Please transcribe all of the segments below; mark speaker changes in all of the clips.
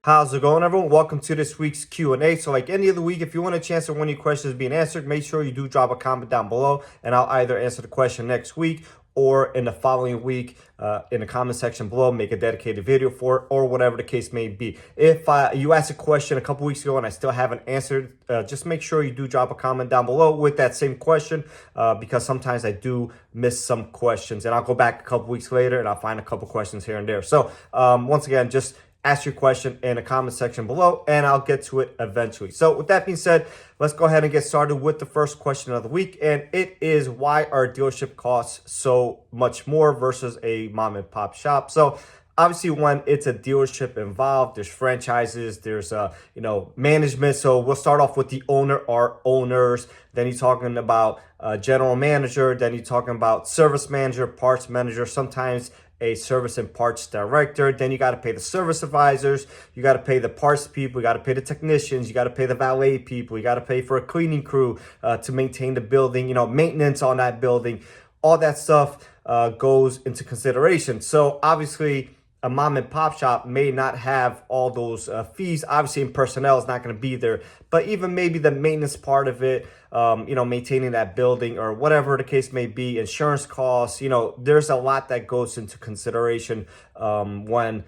Speaker 1: How's it going, everyone? Welcome to this week's Q&A. So like any other week, if you want a chance of one of your questions being answered, make sure you do drop a comment down below, and I'll either answer the question next week or in the following week in the comment section below, make a dedicated video for it, or whatever the case may be. If you asked a question a couple weeks ago and I still haven't answered, just make sure you do drop a comment down below with that same question, because sometimes I do miss some questions, and I'll go back a couple weeks later and I'll find a couple questions here and there. So once again, just ask your question in the comment section below, and I'll get to it eventually. So with that being said, let's go ahead and get started with the first question of the week. And it is, why are dealership costs so much more versus a mom and pop shop? So obviously, when it's a dealership involved, there's franchises, there's management. So we'll start off with the owner or owners. Then you're talking about general manager. Then you're talking about service manager, parts manager, sometimes a service and parts director. Then you got to pay the service advisors, you got to pay the parts people, you got to pay the technicians, you got to pay the valet people, you got to pay for a cleaning crew to maintain the building, maintenance on that building. All that stuff goes into consideration. So obviously, a mom and pop shop may not have all those fees. Obviously, in personnel is not going to be there, but even maybe the maintenance part of it, maintaining that building or whatever the case may be, insurance costs, there's a lot that goes into consideration when,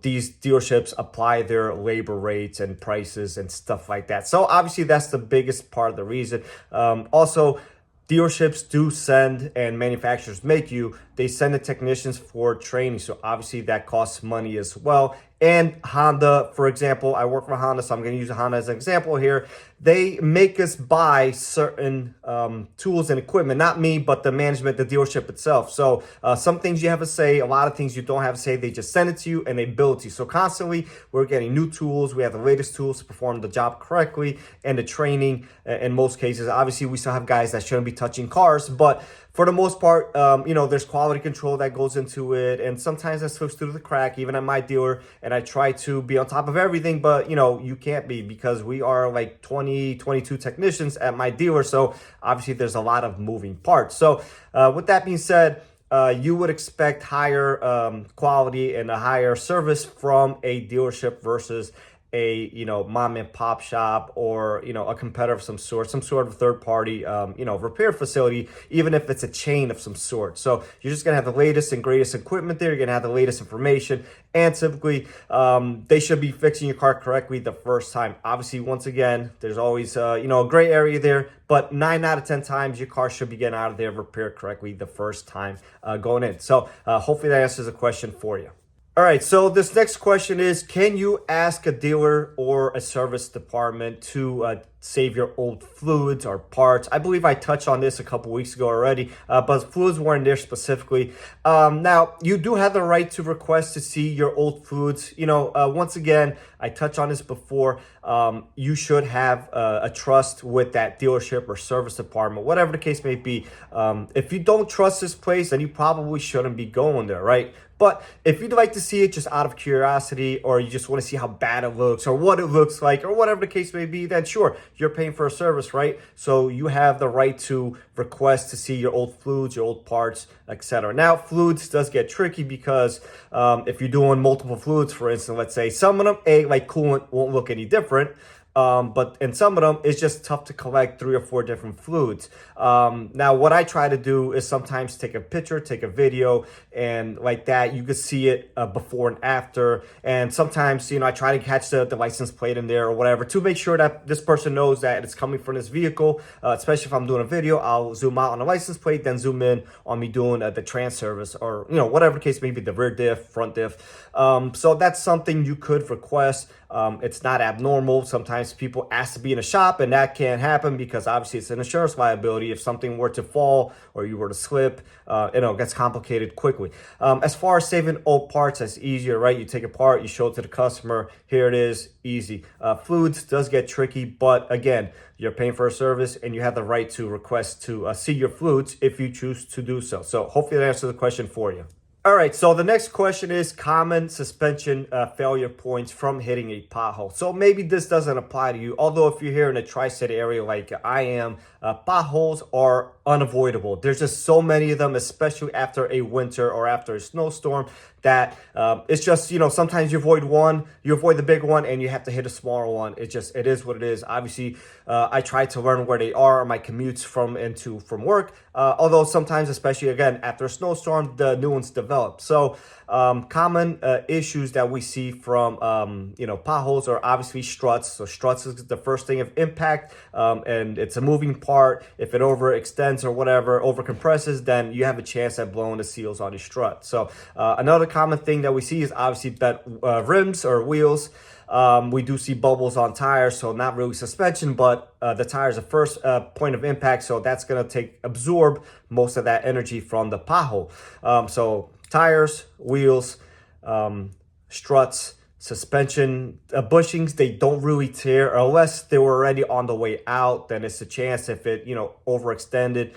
Speaker 1: these dealerships apply their labor rates and prices and stuff like that. So obviously, that's the biggest part of the reason. Also, dealerships do send, and manufacturers they send the technicians for training. So obviously that costs money as well. And Honda, for example, I work for Honda, so I'm going to use Honda as an example here. They make us buy certain tools and equipment, not me, but the management, the dealership itself. So some things you have to say, a lot of things you don't have to say. They just send it to you and they build it to you. So constantly we're getting new tools. We have the latest tools to perform the job correctly, and the training in most cases. Obviously, we still have guys that shouldn't be touching cars, but for the most part, there's quality control that goes into it. And sometimes that slips through the crack, even at my dealer. And I try to be on top of everything, but you can't be, because we are like 22 technicians at my dealer. So obviously there's a lot of moving parts. So with that being said, you would expect higher quality and a higher service from a dealership versus a mom and pop shop, or a competitor of some sort of third party repair facility, even if it's a chain of some sort. So you're just gonna have the latest and greatest equipment there. You're gonna have the latest information, and typically they should be fixing your car correctly the first time. Obviously, once again, there's always a gray area there, but 9 out of 10 times your car should be getting out of there repaired correctly the first time going in. So hopefully that answers the question for you. All right, so this next question is, can you ask a dealer or a service department to save your old fluids or parts? I believe I touched on this a couple weeks ago already, but fluids weren't there specifically. Now, you do have the right to request to see your old fluids. Once again, I touched on this before. You should have a trust with that dealership or service department, whatever the case may be. If you don't trust this place, then you probably shouldn't be going there, right? But if you'd like to see it just out of curiosity, or you just want to see how bad it looks or what it looks like or whatever the case may be, then sure, you're paying for a service, right? So you have the right to request to see your old fluids, your old parts, etc. Now, fluids does get tricky because if you're doing multiple fluids, for instance, let's say some of them, like coolant won't look any different. But in some of them, it's just tough to collect 3 or 4 different fluids. Now, what I try to do is sometimes take a picture, take a video, and like that, you can see it before and after. And sometimes, I try to catch the license plate in there or whatever to make sure that this person knows that it's coming from this vehicle. Especially if I'm doing a video, I'll zoom out on the license plate, then zoom in on me doing the trans service, or, whatever the case may be, the rear diff, front diff. So that's something you could request. It's not abnormal. Sometimes people ask to be in a shop, and that can't happen because obviously it's an insurance liability. If something were to fall or you were to slip, it gets complicated quickly. As far as saving old parts, that's easier, right? You take a part, you show it to the customer. Here it is, easy. Fluids does get tricky, but again, you're paying for a service and you have the right to request to see your fluids if you choose to do so. So hopefully that answers the question for you. All right, so the next question is common suspension failure points from hitting a pothole. So maybe this doesn't apply to you, although if you're here in the tri-state area like I am, potholes are unavoidable. There's just so many of them, especially after a winter or after a snowstorm, that it's just, sometimes you avoid the big one, and you have to hit a smaller one. It is what it is. Obviously, I try to learn where they are on my commutes from work. Although sometimes, especially again after a snowstorm, the new ones develop. So common issues that we see from potholes are obviously struts. So struts is the first thing of impact, and it's a moving part. If it overextends or whatever, over compresses, then you have a chance at blowing the seals on your strut. So another common thing that we see is obviously bent rims or wheels. We do see bubbles on tires, so not really suspension, but the tire is the first point of impact, so that's going to absorb most of that energy from the pothole. So tires, wheels, struts, suspension, bushings, they don't really tear unless they were already on the way out. Then it's a chance if it overextended,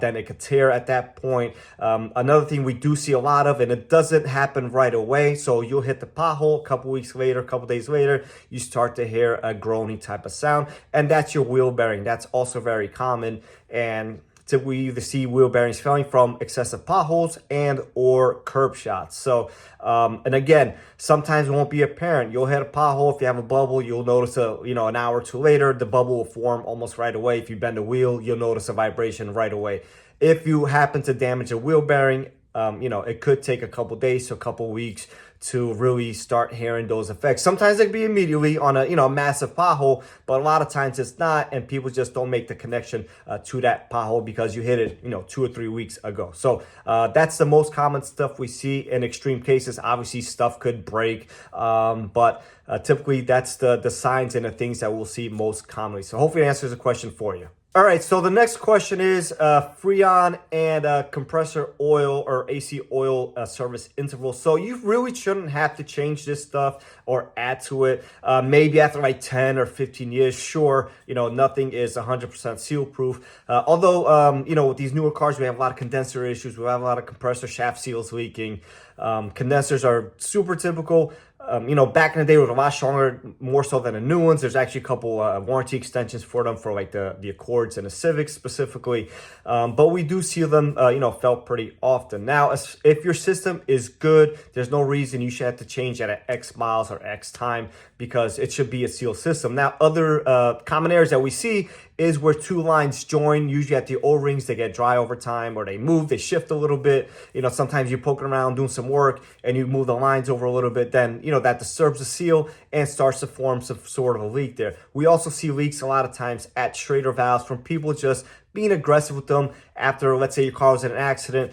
Speaker 1: then it could tear at that point. Another thing we do see a lot of, and it doesn't happen right away, so you'll hit the pothole a couple weeks later, a couple days later, you start to hear a groaning type of sound, and that's your wheel bearing. That's also very common, and we either see wheel bearings failing from excessive potholes and or curb shots. So, and again, sometimes it won't be apparent. You'll hit a pothole. If you have a bubble, you'll notice an hour or two later, the bubble will form almost right away. If you bend a wheel, you'll notice a vibration right away. If you happen to damage a wheel bearing, it could take a couple days to a couple weeks to really start hearing those effects. Sometimes it can be immediately on a massive pothole, but a lot of times it's not, and people just don't make the connection to that pothole because you hit it 2 or 3 weeks ago. So that's the most common stuff we see. In extreme cases, obviously stuff could break, but typically that's the signs and the things that we'll see most commonly. So hopefully it answers the question for you. All right, so the next question is Freon and compressor oil or AC oil service interval. So you really shouldn't have to change this stuff or add to it. Maybe after like 10 or 15 years, sure, nothing is 100% seal proof. Although, with these newer cars, we have a lot of condenser issues. We have a lot of compressor shaft seals leaking. Condensers are super typical. Back in the day, it was a lot stronger, more so than the new ones. There's actually a couple warranty extensions for them for like the Accords and the Civics specifically. But we do see them, felt pretty often. Now, if your system is good, there's no reason you should have to change at X miles or X time because it should be a sealed system. Now, other common errors that we see is where two lines join, usually at the O-rings. They get dry over time, or they move, they shift a little bit. Sometimes you're poking around doing some work and you move the lines over a little bit, then that disturbs the seal and starts to form some sort of a leak there. We also see leaks a lot of times at Schrader valves from people just being aggressive with them after, let's say your car was in an accident.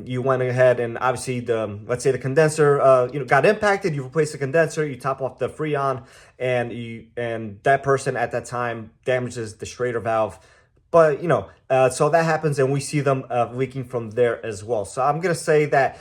Speaker 1: You went ahead and obviously let's say the condenser got impacted. You replace the condenser, you top off the Freon, and that person at that time damages the Schrader valve. But so that happens, and we see them leaking from there as well. So I'm gonna say that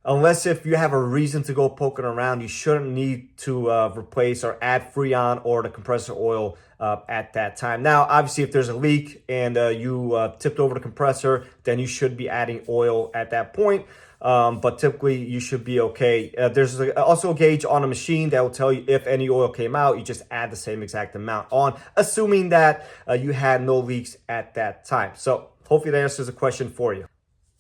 Speaker 1: unless if you have a reason to go poking around, you shouldn't need to replace or add Freon or the compressor oil at that time. Now, obviously, if there's a leak and you tipped over the compressor, then you should be adding oil at that point. But typically, you should be okay. There's also a gauge on a machine that will tell you if any oil came out. You just add the same exact amount on, assuming that you had no leaks at that time. So hopefully that answers the question for you.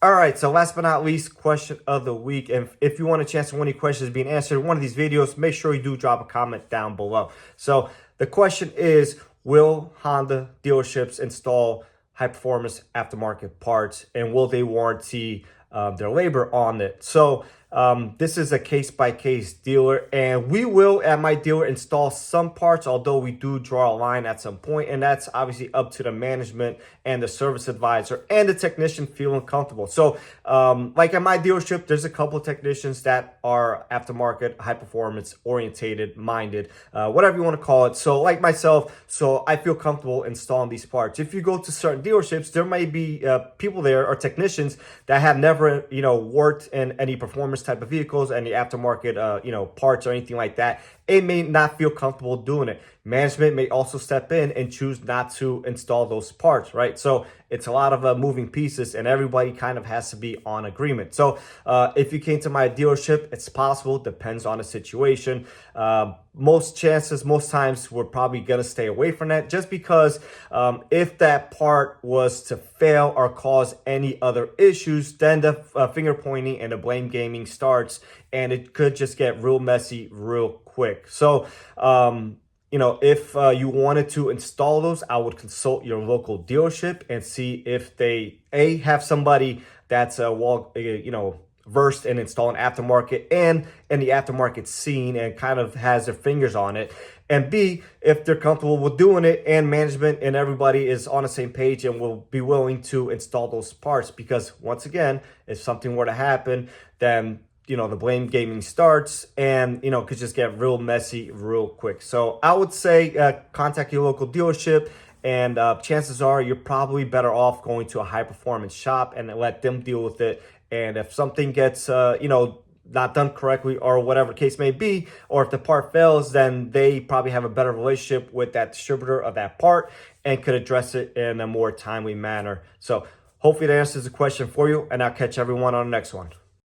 Speaker 1: All right, so last but not least, question of the week. And if you want a chance to win any questions being answered in one of these videos, make sure you do drop a comment down below. So the question is, will Honda dealerships install high-performance aftermarket parts, and will they warranty their labor on it? So this is a case-by-case dealer, and we will at my dealer install some parts, although we do draw a line at some point, and that's obviously up to the management and the service advisor and the technician feeling comfortable. So like at my dealership, there's a couple of technicians that are aftermarket, high performance orientated, minded, whatever you want to call it. So like myself, so I feel comfortable installing these parts. If you go to certain dealerships, there may be people there or technicians that have never worked in any performance type of vehicles, any aftermarket parts or anything like that, and may not feel comfortable doing it. Management may also step in and choose not to install those parts, right? So it's a lot of moving pieces, and everybody kind of has to be on agreement. So if you came to my dealership, it's possible, depends on the situation. Most times, we're probably gonna stay away from that, just because if that part was to fail or cause any other issues, then the finger pointing and the blame gaming starts, and it could just get real messy real quick. So if you wanted to install those, I would consult your local dealership and see if they have somebody that's versed in installing aftermarket and in the aftermarket scene and kind of has their fingers on it. And B, if they're comfortable with doing it and management and everybody is on the same page and will be willing to install those parts. Because once again, if something were to happen, then the blame gaming starts, and could just get real messy real quick. So I would say contact your local dealership, and chances are you're probably better off going to a high performance shop and let them deal with it. And if something gets not done correctly, or whatever the case may be, or if the part fails, then they probably have a better relationship with that distributor of that part and could address it in a more timely manner. So hopefully that answers the question for you, and I'll catch everyone on the next one.